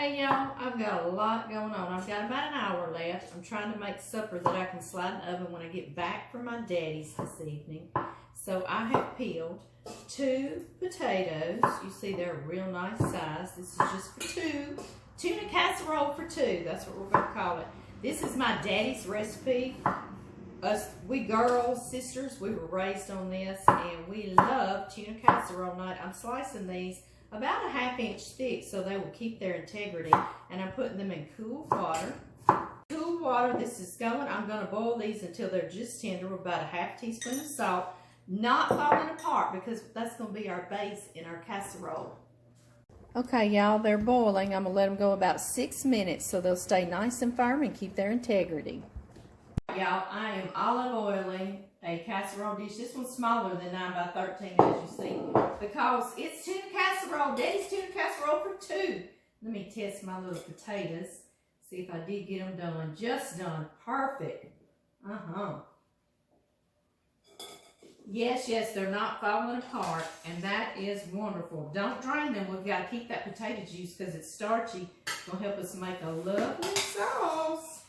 Hey y'all, I've got a lot going on. I've got about an hour left. I'm trying to make supper that I can slide in the oven when I get back from my daddy's this evening. So I have peeled 2 potatoes. You see they're a real nice size. This is just for 2. Tuna casserole for 2. That's what we're going to call it. This is my daddy's recipe. We girls, sisters, we were raised on this and we love tuna casserole night. I'm slicing these about a 1/2 inch thick so they will keep their integrity, and I'm putting them in cool water. Cool water, this is going. I'm going to boil these until they're just tender with about a 1/2 teaspoon of salt, not falling apart because that's going to be our base in our casserole. Okay, y'all, they're boiling. I'm going to let them go about 6 minutes so they'll stay nice and firm and keep their integrity. Y'all, I am olive oiling a casserole dish. This one's smaller than 9 by 13, as you see, because it's tuna casserole. Daddy's tuna casserole for 2. Let me test my little potatoes. See if I did get them done. Just done. Perfect. Yes, they're not falling apart, and that is wonderful. Don't drain them. We've got to keep that potato juice because it's starchy. It's going to help us make a lovely sauce.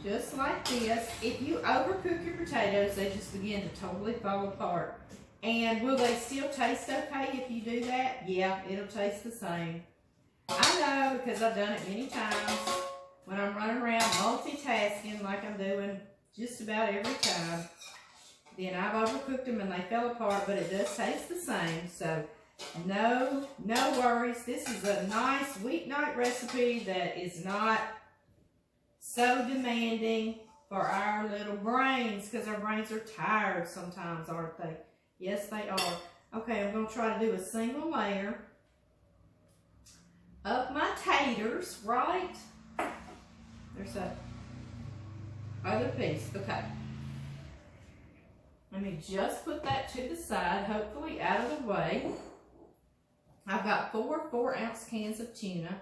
Just like this. If you overcook your potatoes, they just begin to totally fall apart. And will they still taste okay if you do that? Yeah, it'll taste the same. I know because I've done it many times when I'm running around multitasking like I'm doing just about every time. Then I've overcooked them and they fell apart, but it does taste the same. So no worries. This is a nice weeknight recipe that is not so demanding for our little brains, because our brains are tired sometimes, aren't they? Yes, they are. Okay, I'm going to try to do a single layer of my taters, right? There's that other piece. Okay. Let me just put that to the side, hopefully out of the way. I've got 4 4-ounce cans of tuna,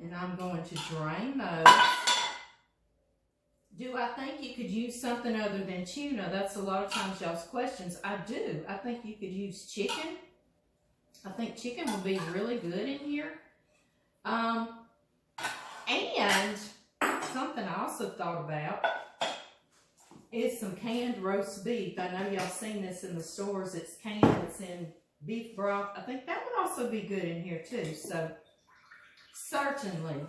and I'm going to drain those. Do I think you could use something other than tuna? That's a lot of times y'all's questions. I do. I think you could use chicken. I think chicken would be really good in here. And something I also thought about is some canned roast beef. I know y'all seen this in the stores. It's canned. It's in beef broth. I think that would also be good in here too. So certainly.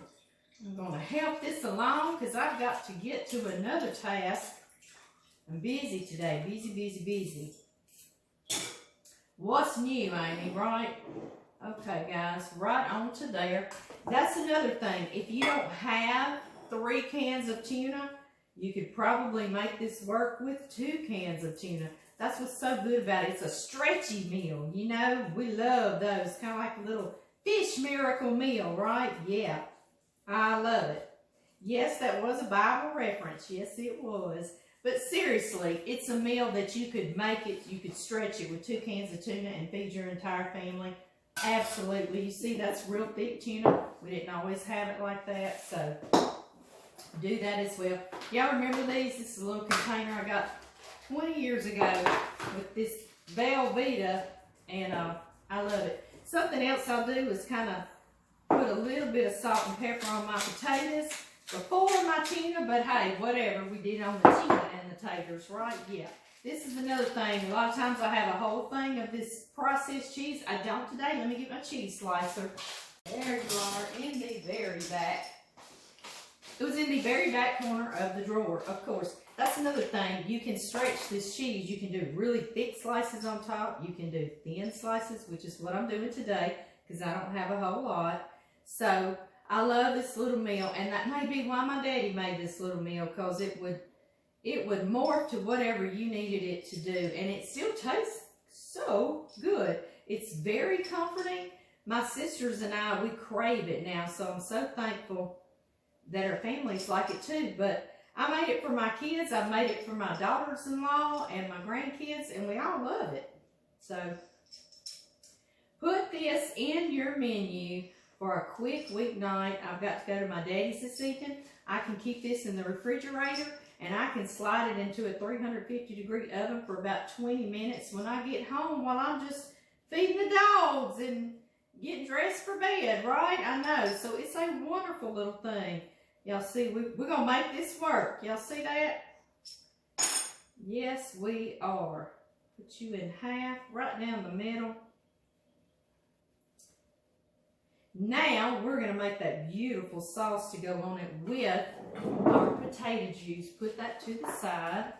I'm going to help this along because I've got to get to another task. I'm busy today. Busy. What's new, Amy, right? Okay, guys, right on to there. That's another thing. If you don't have 3 cans of tuna, you could probably make this work with 2 cans of tuna. That's what's so good about it. It's a stretchy meal, you know. We love those. Kind of like a little fish miracle meal, right? Yeah. I love it. Yes, that was a Bible reference. Yes, it was. But seriously, it's a meal that you could make it, you could stretch it with 2 cans of tuna and feed your entire family. Absolutely. You see, that's real thick tuna. We didn't always have it like that, so do that as well. Y'all remember these? This is a little container I got 20 years ago with this Velveeta, and I love it. Something else I'll do is kind of put a little bit of salt and pepper on my potatoes before my tuna, but hey, whatever. We did on the tuna and the taters, right? Yeah. This is another thing. A lot of times I have a whole thing of this processed cheese. I don't today. Let me get my cheese slicer. There you are, in the very back. It was in the very back corner of the drawer, of course. That's another thing. You can stretch this cheese. You can do really thick slices on top. You can do thin slices, which is what I'm doing today because I don't have a whole lot. So I love this little meal, and that may be why my daddy made this little meal, because it would morph to whatever you needed it to do, and it still tastes so good. It's very comforting. My sisters and I, we crave it now, so I'm so thankful that our families like it too. But I made it for my kids. I made it for my daughters-in-law and my grandkids, and we all love it. So put this in your menu for a quick weeknight. I've got to go to my daddy's this evening. I can keep this in the refrigerator, and I can slide it into a 350-degree oven for about 20 minutes when I get home while I'm just feeding the dogs and getting dressed for bed, right? I know. So it's a wonderful little thing. Y'all see, we're going to make this work. Y'all see that? Yes, we are. Put you in half, right down the middle. Now, we're going to make that beautiful sauce to go on it with our potato juice. Put that to the side.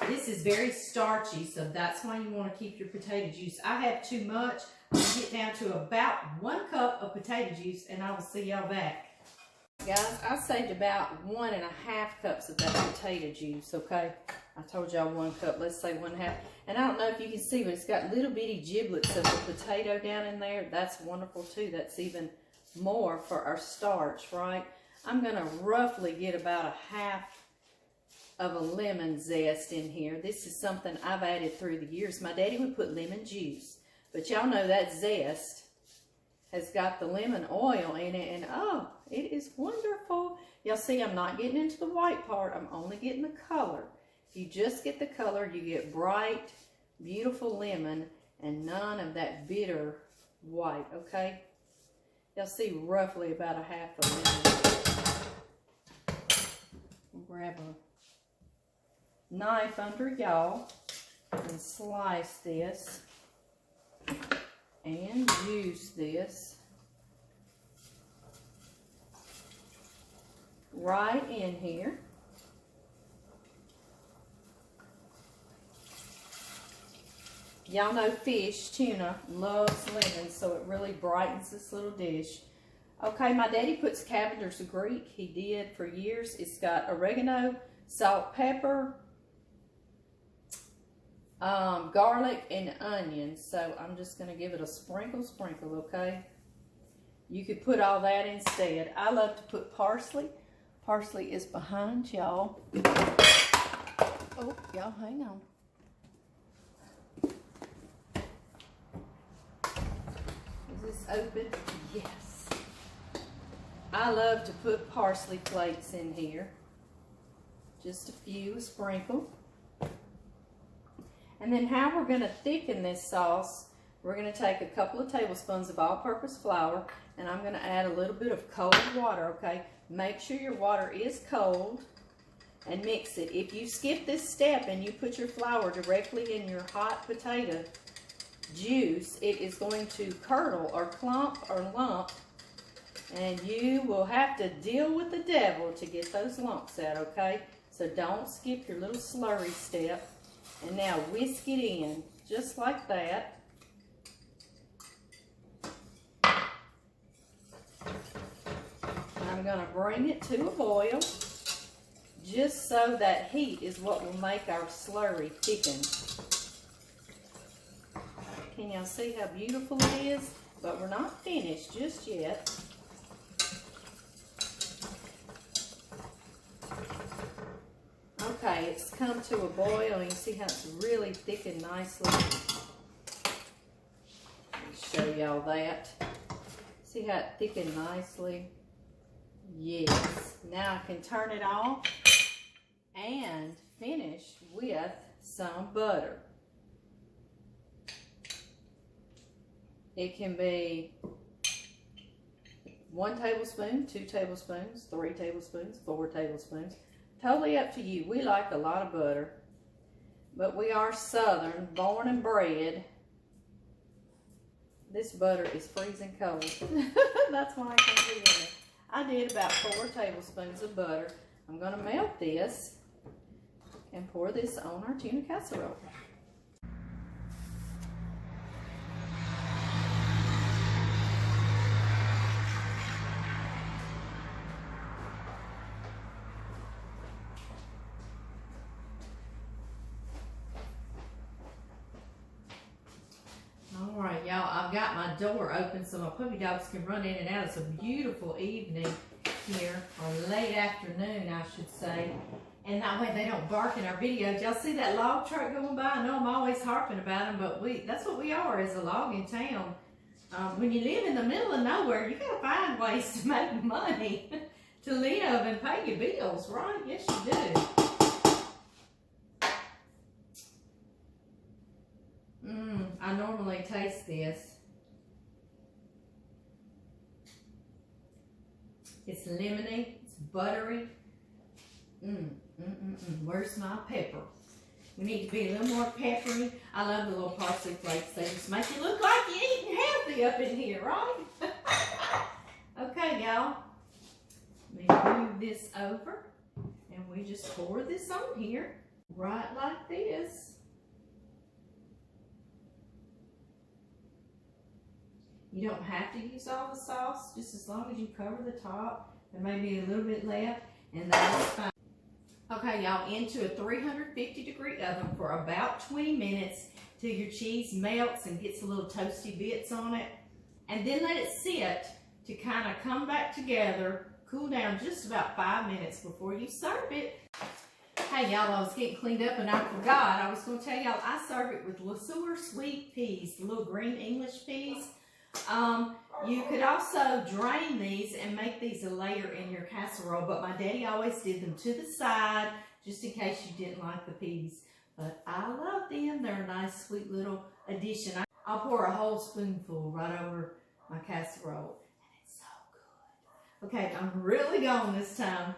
This is very starchy, so that's why you want to keep your potato juice. I have too much. I'll get down to about 1 cup of potato juice, and I will see y'all back. Guys, I saved about 1.5 cups of that potato juice, okay? I told y'all 1 cup, let's say 1/2. And I don't know if you can see, but it's got little bitty giblets of the potato down in there. That's wonderful too. That's even more for our starch, right? I'm gonna roughly get about 1/2 of a lemon zest in here. This is something I've added through the years. My daddy would put lemon juice, but y'all know that zest has got the lemon oil in it, and oh, it is wonderful. Y'all see, I'm not getting into the white part. I'm only getting the color. If you just get the color, you get bright, beautiful lemon and none of that bitter white, okay? Y'all see roughly about 1/2 a lemon. I'll grab a knife under y'all and slice this and juice this right in here. Y'all know fish, tuna, loves lemon, so it really brightens this little dish. Okay, my daddy puts Cavender's Greek. He did for years. It's got oregano, salt, pepper, garlic, and onions. So I'm just going to give it a sprinkle, okay? You could put all that instead. I love to put parsley. Parsley is behind y'all. Oh, y'all hang on. Is this open? Yes. I love to put parsley flakes in here. Just a few, a sprinkle. And then how we're going to thicken this sauce, we're going to take a couple of tablespoons of all-purpose flour, and I'm going to add a little bit of cold water, okay? Make sure your water is cold and mix it. If you skip this step and you put your flour directly in your hot potato juice, it is going to curdle or clump or lump, and you will have to deal with the devil to get those lumps out, okay? So don't skip your little slurry step. And now whisk it in, just like that. I'm going to bring it to a boil, just so that heat is what will make our slurry thicken. Can y'all see how beautiful it is? But we're not finished just yet. Okay, it's come to a boil, and you see how it's really thickened nicely. Let me show y'all that. See how it thickened nicely? Yes. Now I can turn it off and finish with some butter. It can be 1 tablespoon, 2 tablespoons, 3 tablespoons, 4 tablespoons. Totally up to you. We like a lot of butter, but we are Southern, born and bred. This butter is freezing cold. That's why I can't do it. I did about 4 tablespoons of butter. I'm going to melt this and pour this on our tuna casserole. Alright, y'all, I've got my door open so my puppy dogs can run in and out. It's a beautiful evening here, or late afternoon, I should say. And that way they don't bark in our videos. Y'all see that log truck going by? I know I'm always harping about them, but that's what we are, as a logging town. When you live in the middle of nowhere, you gotta find ways to make money to live and pay your bills, right? Yes, you do. I normally taste this. It's lemony, it's buttery. Where's my pepper? We need to be a little more peppery. I love the little parsley flakes. They just make you look like you're eating healthy up in here, right? Okay, y'all. Let me move this over. And we just pour this on here. Right like this. You don't have to use all the sauce, just as long as you cover the top. There may be a little bit left, and that's fine. Okay, y'all, into a 350-degree oven for about 20 minutes till your cheese melts and gets a little toasty bits on it. And then let it sit to kind of come back together, cool down just about 5 minutes before you serve it. Hey, y'all, I was getting cleaned up and I forgot. I was going to tell y'all I serve it with LeSueur sweet peas, the little green English peas. You could also drain these and make these a layer in your casserole, but my daddy always did them to the side just in case you didn't like the peas. But I love them. They're a nice, sweet little addition. I'll pour a whole spoonful right over my casserole, and it's so good. Okay, I'm really gone this time.